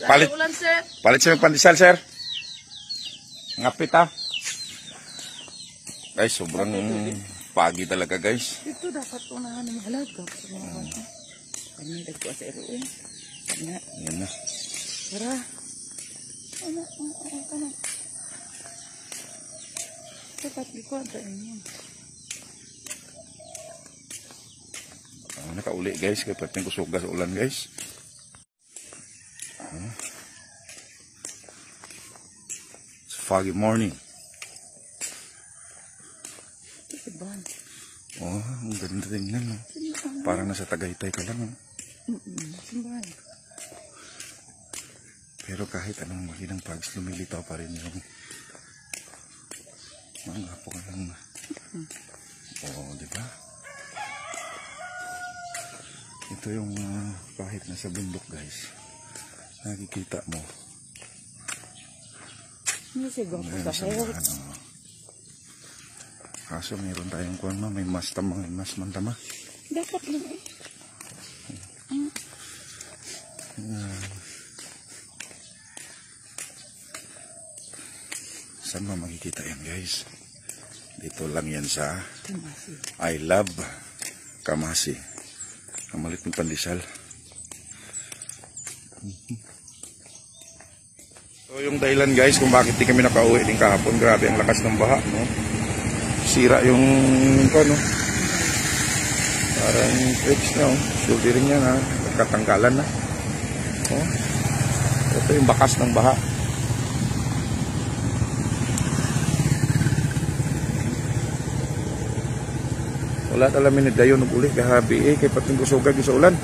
Palit. Ulan, sir. Palit sa pandesal, sir. Ngapit ha. Guys, sobrang pagi talaga, guys. Ito dapat unahan ng halaga. Kanya dagko sa iruin. Kanya. Yan na. Tara. Ano. Dapat likod sa inyo. Nakauli, guys. Kaya pating kusuga sa ulan, guys. It's a foggy morning. Oh, ang ganda tingnan, no? Parang nasa Tagaytay ka lang, no? Simbahan. Pero kahit anong makinang pags, lumilitaw pa rin yung mga po ka lang. Oh, di ba? Ito yung kahit nasa bundok, guys. Nakikita mo. Hindi siguro sa health. Kaso mayroon tayong kuwan, may mas mantama. Dapat lang eh. Saan mo makikita yan, guys? Dito lang yan sa Kamasi. I Love Kamasi. Ang malit ng pandesal. So yung dahilan, guys, kung bakit di kami nakauwi din kahapon, grabe ang lakas ng baha, no? Sira yung ano, parang trips na, oh. Shouldering niya na, katanggalan na. Oh. Ito yung bakas ng baha. Wala talamin ni dayon ug uli kahabi kay pating kusugag sa ulan.